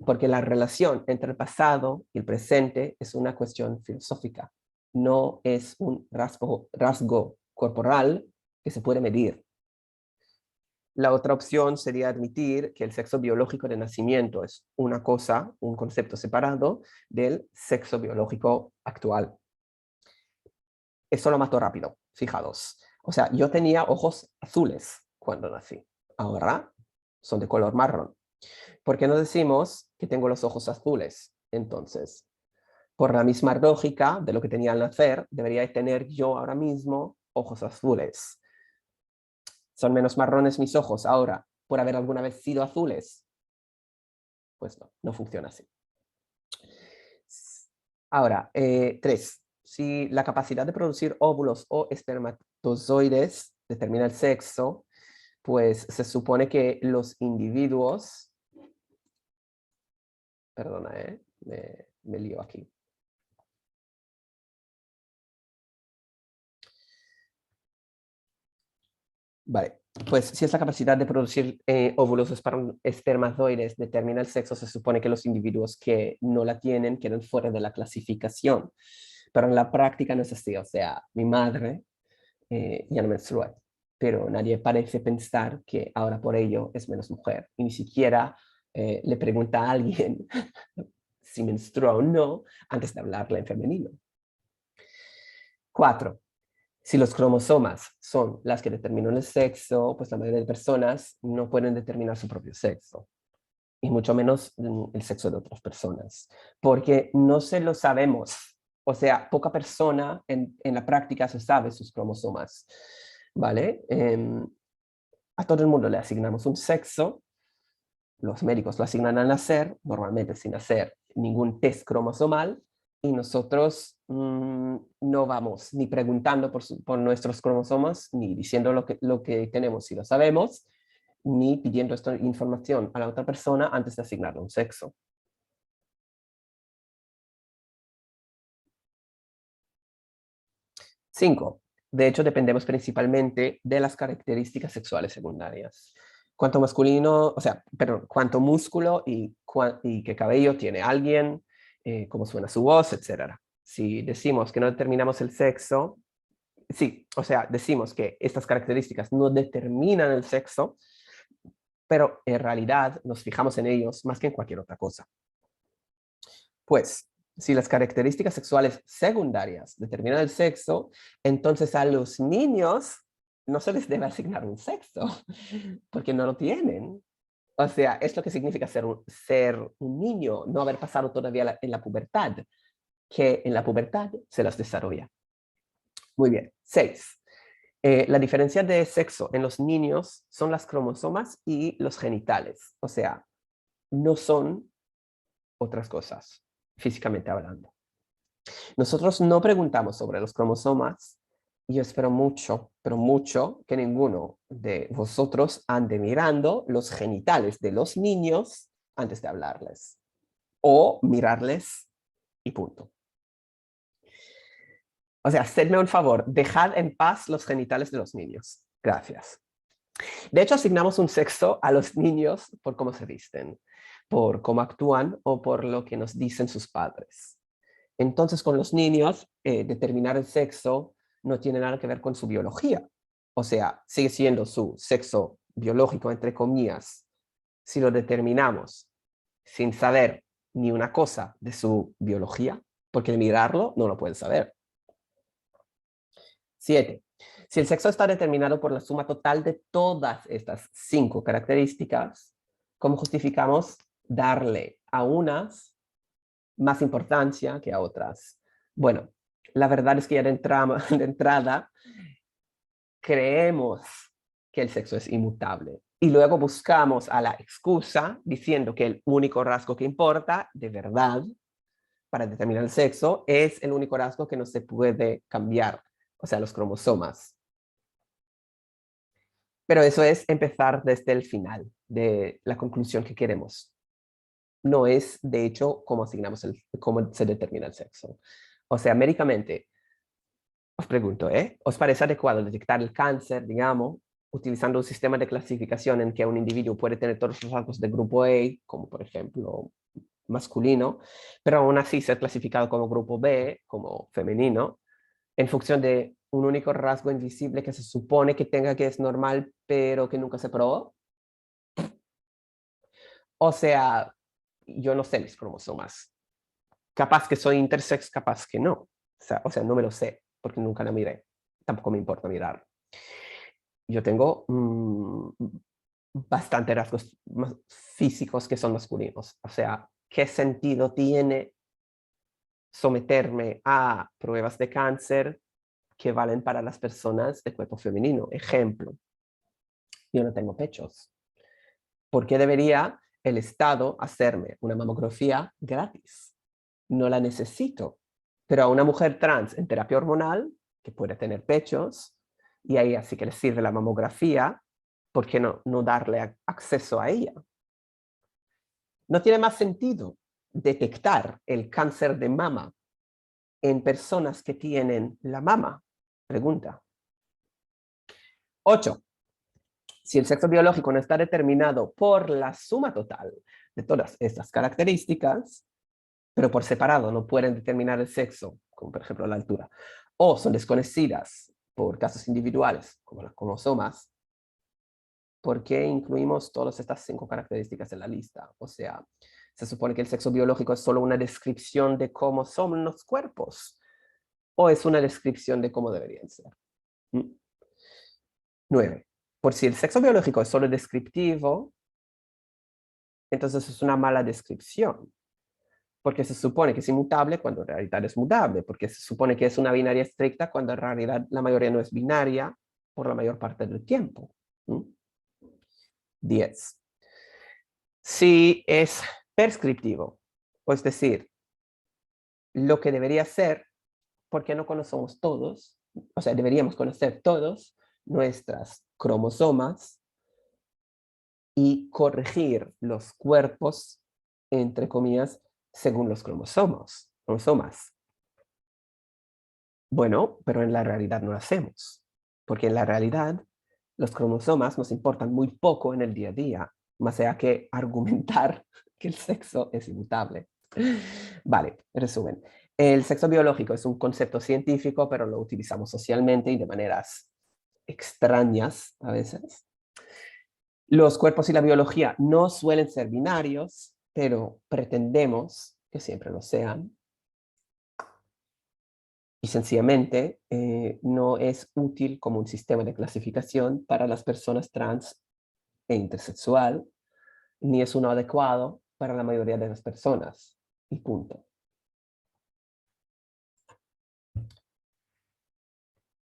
porque la relación entre el pasado y el presente es una cuestión filosófica, no es un rasgo corporal que se puede medir. La otra opción sería admitir que el sexo biológico de nacimiento es una cosa, un concepto separado del sexo biológico actual. Eso lo mato rápido, fijaos. O sea, yo tenía ojos azules cuando nací. Ahora son de color marrón. ¿Por qué no decimos que tengo los ojos azules? Entonces, por la misma lógica de lo que tenía al nacer, debería tener yo ahora mismo ojos azules. ¿Son menos marrones mis ojos ahora por haber alguna vez sido azules? Pues no, no funciona así. Ahora, 3. Si la capacidad de producir óvulos o espermatozoides determina el sexo, pues se supone que los individuos... Perdona, me lío aquí. Vale, pues si es la capacidad de producir óvulos o espermatozoides determina el sexo, se supone que los individuos que no la tienen quedan fuera de la clasificación. Pero en la práctica no es así, o sea, mi madre ya no menstrua, pero nadie parece pensar que ahora por ello es menos mujer. Y ni siquiera le pregunta a alguien si menstrua o no antes de hablarle en femenino. 4. Si los cromosomas son las que determinan el sexo, pues la mayoría de personas no pueden determinar su propio sexo, y mucho menos el sexo de otras personas, porque no se lo sabemos. O sea, poca persona en la práctica se sabe sus cromosomas, ¿vale? A todo el mundo le asignamos un sexo, los médicos lo asignan al nacer, normalmente sin hacer ningún test cromosomal, y nosotros no vamos ni preguntando por nuestros cromosomas, ni diciendo lo que tenemos si lo sabemos, ni pidiendo esta información a la otra persona antes de asignarle un sexo. 5. De hecho, dependemos principalmente de las características sexuales secundarias. Cuánto masculino, o sea, perdón, cuánto músculo y qué cabello tiene alguien, cómo suena su voz, etc. si decimos que no determinamos el sexo, sí, o sea, decimos que estas características no determinan el sexo, pero en realidad nos fijamos en ellos más que en cualquier otra cosa. Pues, si las características sexuales secundarias determinan el sexo, entonces a los niños no se les debe asignar un sexo, porque no lo tienen. O sea, es lo que significa ser un niño, no haber pasado todavía en la pubertad, que en la pubertad se las desarrolla. Muy bien. 6. La diferencia de sexo en los niños son las cromosomas y los genitales. O sea, no son otras cosas, físicamente hablando. Nosotros no preguntamos sobre los cromosomas. Yo espero mucho, pero mucho, que ninguno de vosotros ande mirando los genitales de los niños antes de hablarles. O mirarles y punto. O sea, hacedme un favor, dejad en paz los genitales de los niños. Gracias. De hecho, asignamos un sexo a los niños por cómo se visten, por cómo actúan o por lo que nos dicen sus padres. Entonces, con los niños, determinar el sexo no tiene nada que ver con su biología. O sea, sigue siendo su sexo biológico, entre comillas, si lo determinamos sin saber ni una cosa de su biología, porque al mirarlo no lo pueden saber. 7. Si el sexo está determinado por la suma total de todas estas 5 características, ¿cómo justificamos darle a unas más importancia que a otras? Bueno, la verdad es que ya de entrada creemos que el sexo es inmutable y luego buscamos a la excusa diciendo que el único rasgo que importa de verdad para determinar el sexo es el único rasgo que no se puede cambiar, o sea, los cromosomas. Pero eso es empezar desde el final de la conclusión que queremos. No es, de hecho, cómo cómo se determina el sexo. O sea, médicamente, os pregunto, ¿os parece adecuado detectar el cáncer, digamos, utilizando un sistema de clasificación en que un individuo puede tener todos los rasgos de grupo A, como por ejemplo masculino, pero aún así ser clasificado como grupo B, como femenino, en función de un único rasgo invisible que se supone que tenga que es normal, pero que nunca se probó? O sea, yo no sé mis cromosomas. Capaz que soy intersex, capaz que no. O sea, no me lo sé, porque nunca la miré. Tampoco me importa mirar. Yo tengo bastante rasgos físicos que son masculinos. O sea, ¿qué sentido tiene someterme a pruebas de cáncer que valen para las personas de cuerpo femenino? Ejemplo, yo no tengo pechos. ¿Por qué debería el Estado hacerme una mamografía gratis? No la necesito. Pero a una mujer trans en terapia hormonal, que puede tener pechos, y ahí así que le sirve la mamografía, ¿por qué no darle acceso a ella? No tiene más sentido detectar el cáncer de mama en personas que tienen la mama. Pregunta. 8. Si el sexo biológico no está determinado por la suma total de todas estas características, pero por separado no pueden determinar el sexo, como por ejemplo la altura, o son desconocidas por casos individuales, como las cromosomas, ¿por qué incluimos todas estas 5 características en la lista? O sea, se supone que el sexo biológico es solo una descripción de cómo son los cuerpos, o es una descripción de cómo deberían ser. 9. Por si el sexo biológico es solo descriptivo, entonces es una mala descripción, porque se supone que es inmutable cuando en realidad es mutable, porque se supone que es una binaria estricta cuando en realidad la mayoría no es binaria por la mayor parte del tiempo. 10. Si es prescriptivo, es decir, lo que debería ser, porque no conocemos todos, o sea, deberíamos conocer todos nuestras cromosomas y corregir los cuerpos, entre comillas, según los cromosomas. Bueno, pero en la realidad no lo hacemos, porque en la realidad los cromosomas nos importan muy poco en el día a día, más allá que argumentar que el sexo es inmutable. Vale, resumen. El sexo biológico es un concepto científico, pero lo utilizamos socialmente y de maneras extrañas a veces. Los cuerpos y la biología no suelen ser binarios, pero pretendemos que siempre lo sean. Y sencillamente no es útil como un sistema de clasificación para las personas trans e intersexual, ni es uno adecuado para la mayoría de las personas. Y punto.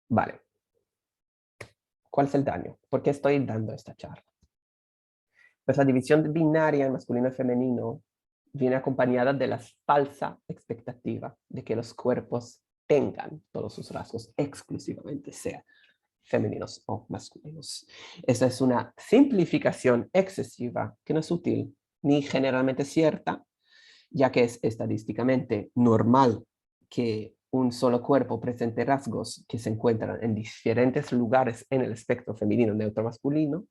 Vale. ¿Cuál es el daño? ¿Por qué estoy dando esta charla? Pues la división binaria en masculino y femenino viene acompañada de la falsa expectativa de que los cuerpos tengan todos sus rasgos exclusivamente, sean femeninos o masculinos. Esa es una simplificación excesiva que no es útil ni generalmente cierta, ya que es estadísticamente normal que un solo cuerpo presente rasgos que se encuentran en diferentes lugares en el espectro femenino neutro masculino.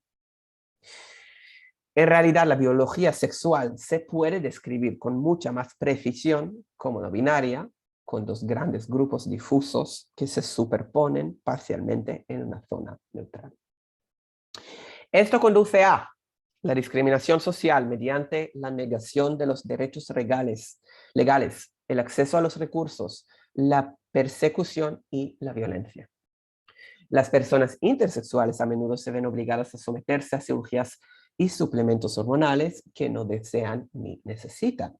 En realidad, la biología sexual se puede describir con mucha más precisión como no binaria, con dos grandes grupos difusos que se superponen parcialmente en una zona neutral. Esto conduce a la discriminación social mediante la negación de los derechos legales, el acceso a los recursos, la persecución y la violencia. Las personas intersexuales a menudo se ven obligadas a someterse a cirugías y suplementos hormonales que no desean ni necesitan,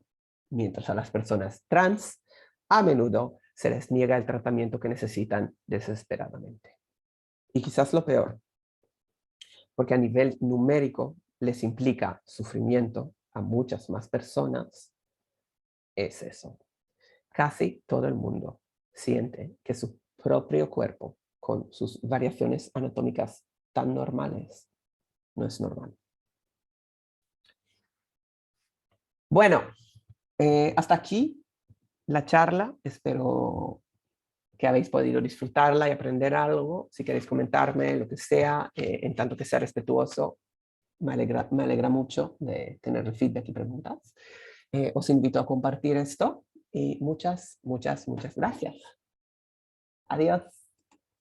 mientras a las personas trans a menudo se les niega el tratamiento que necesitan desesperadamente. Y quizás lo peor, porque a nivel numérico les implica sufrimiento a muchas más personas, es eso. Casi todo el mundo siente que su propio cuerpo, con sus variaciones anatómicas tan normales, no es normal. Bueno, hasta aquí la charla. Espero que habéis podido disfrutarla y aprender algo. Si queréis comentarme lo que sea, en tanto que sea respetuoso, me alegra mucho de tener el feedback y preguntas. Os invito a compartir esto y muchas gracias. Adiós.